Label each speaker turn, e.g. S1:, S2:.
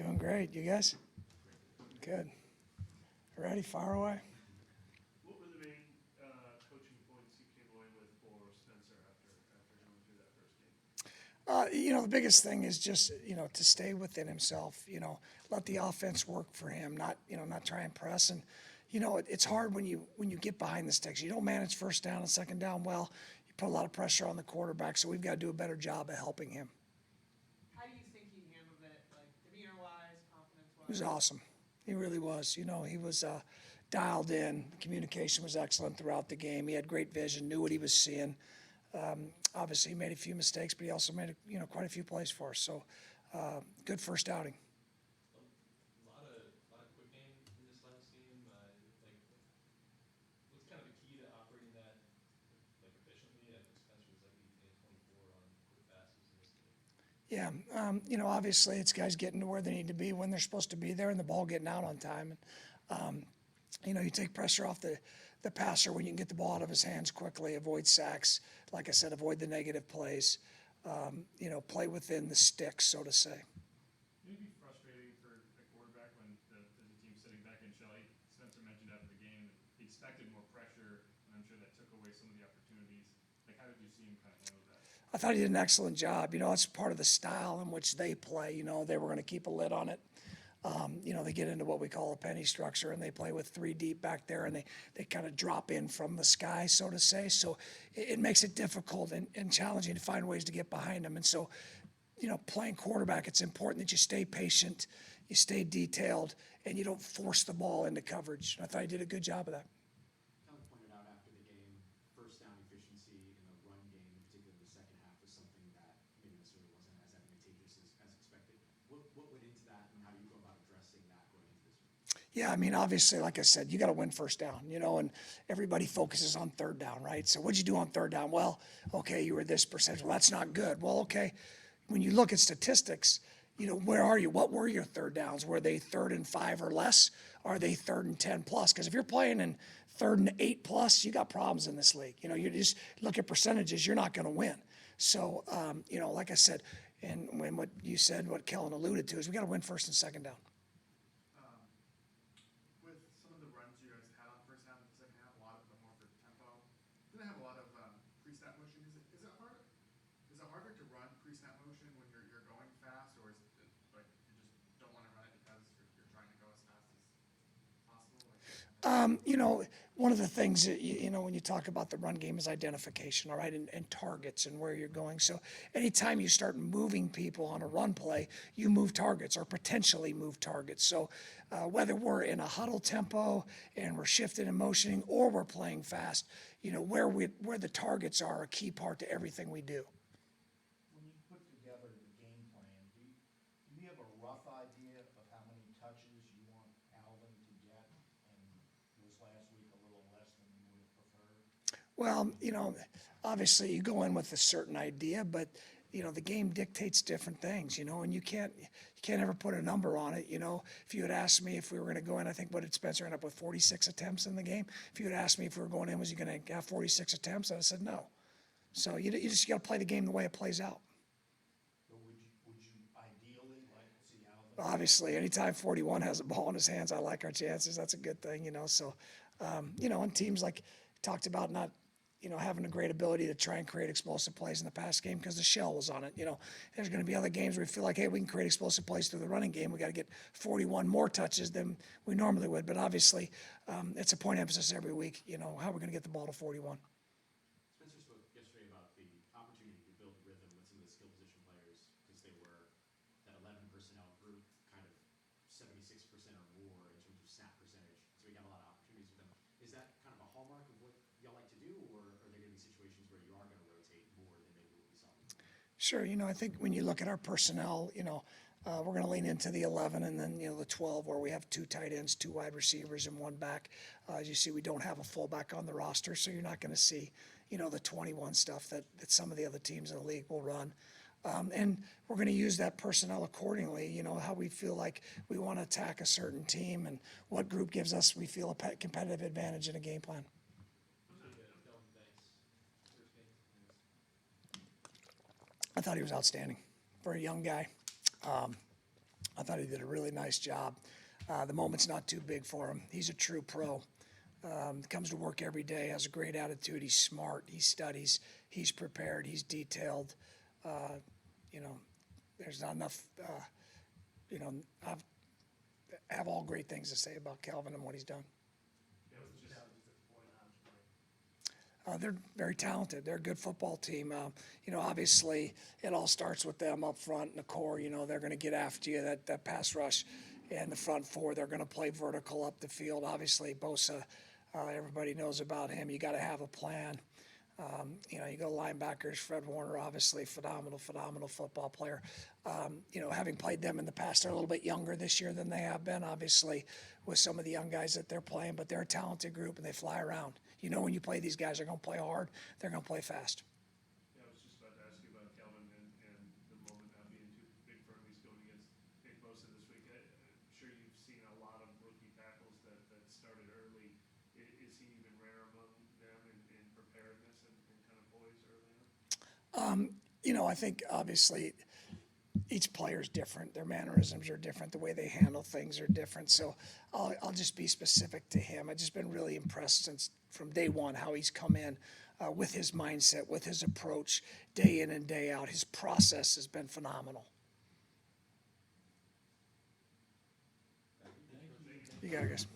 S1: Doing great. You guys? Good. Ready? Fire away.
S2: What were the main coaching points you came away with for Spencer after going through that first game?
S1: The biggest thing is just, to stay within himself, let the offense work for him, not try and press. And, it's hard when you get behind the sticks. You don't manage first down and second down well. You put a lot of pressure on the quarterback, so we've got to do a better job of helping him.
S3: How do you think he handled it, like demeanor-wise, confidence-wise?
S1: He was awesome. He really was. He was dialed in. Communication was excellent throughout the game. He had great vision, knew what he was seeing. Obviously, he made a few mistakes, but he also made quite a few plays for us. So, good first outing.
S4: A lot of quick game in this last game. What's kind of the key to operating that efficiently? I think Spencer was 18 and 24 on quick passes in this game.
S1: Yeah, obviously it's guys getting to where they need to be when they're supposed to be there and the ball getting out on time. You take pressure off the passer when you can get the ball out of his hands quickly, avoid sacks. Like I said, avoid the negative plays. Play within the sticks, so to say.
S2: Maybe frustrating for a quarterback when the team's sitting back in shell. Spencer mentioned after the game that he expected more pressure, and I'm sure that took away some of the opportunities. How did you see him kind of handle that?
S1: I thought he did an excellent job. It's part of the style in which they play. They were going to keep a lid on it. They get into what we call a penny structure, and they play with three deep back there, and they kind of drop in from the sky, so to say. So it makes it difficult and challenging to find ways to get behind them. And so, playing quarterback, it's important that you stay patient, you stay detailed, and you don't force the ball into coverage. And I thought he did a good job of that.
S5: Kellen pointed out after the game, first down efficiency in the run game, in particular the second half, was something that maybe necessarily wasn't as advantageous as expected. What went into that, and how do you go about addressing that going into this one?
S1: Yeah, obviously, like I said, you got to win first down, and everybody focuses on third down, right? So what'd you do on third down? Well, okay, you were this percentage. Well, that's not good. Well, okay, when you look at statistics, where are you? What were your third downs? Were they 3rd and 5 or less? Are they 3rd and 10 plus? Because if you're playing in 3rd and 8 plus, you got problems in this league. You just look at percentages, you're not going to win. So, like I said, and when what you said, what Kellen alluded to is we got to win first and second down.
S6: With some of the runs you guys had on first half and the second half, a lot of them more for tempo. Didn't have a lot of pre-snap motion. Is it hard? Is it harder to run pre-snap motion when you're going fast, or is it like you just don't want to run it because you're trying to go as fast as possible?
S1: One of the things that, when you talk about the run game is identification, all right, and targets and where you're going. So anytime you start moving people on a run play, you move targets or potentially move targets. So whether we're in a huddle tempo and we're shifting and motioning or we're playing fast, where the targets are a key part to everything we do.
S7: When you put together the game plan, do you have a rough idea of how many touches you want Alvin to get? And was last week a little less than you would have preferred?
S1: Well, obviously you go in with a certain idea, but the game dictates different things, and you can't ever put a number on it. If you had asked me if we were going to go in, I think what did Spencer end up with 46 attempts in the game? If you had asked me if we were going in, was he going to have 46 attempts? I'd have said no. So you just got to play the game the way it plays out.
S7: But would you ideally like to see Alvin?
S1: Obviously, anytime 41 has a ball in his hands, I like our chances. That's a good thing, So, and teams like talked about not, having a great ability to try and create explosive plays in the past game because the shell was on it. There's going to be other games where we feel like, hey, we can create explosive plays through the running game. We got to get 41 more touches than we normally would. But obviously, it's a point of emphasis every week. How we're going to get the ball to 41.
S5: Spencer spoke yesterday about the opportunity to build rhythm with some of the skill position players because they were that 11 personnel group, kind of 76% or more in terms of snap percentage. So we got a lot of opportunities with them. Is that kind of a hallmark of what y'all like to do, or are there going to be situations where you are going to rotate more than maybe what we saw?
S1: Sure. I think when you look at our personnel, we're going to lean into the 11 and then, the 12 where we have 2 tight ends, 2 wide receivers, and 1 back. As you see, we don't have a fullback on the roster, so you're not going to see, the 21 stuff that some of the other teams in the league will run. And we're going to use that personnel accordingly, how we feel like we want to attack a certain team and what group gives us, we feel, a competitive advantage in a game plan. I thought he was outstanding for a young guy. I thought he did a really nice job. The moment's not too big for him. He's a true pro. Comes to work every day, has a great attitude. He's smart. He studies. He's prepared. He's detailed. You know, there's not enough. You know, I have all great things to say about Calvin and what he's done. They're very talented. They're a good football team. You know, obviously, it all starts with them up front in the core. You know, they're going to get after you, that pass rush. And the front four, they're going to play vertical up the field. Obviously, Bosa, everybody knows about him. You got to have a plan. You know, you go linebackers, Fred Warner, obviously phenomenal football player. You know, having played them in the past, they're a little bit younger this year than they have been, obviously, with some of the young guys that they're playing, but they're a talented group and they fly around. You know, when you play these guys, they're going to play hard, they're going to play fast.
S2: Yeah, I was just about to ask you about Kelvin and the moment not being too big for him. He's going against Nick Bosa this week. I'm sure you've seen a lot of rookie tackles that started early. Is he even rare among them in preparedness and kind of poise early on?
S1: You know, I think obviously each player is different. Their mannerisms are different. The way they handle things are different. So I'll just be specific to him. I've just been really impressed since from day one how he's come in with his mindset, with his approach, day in and day out. His process has been phenomenal. You got it, guys.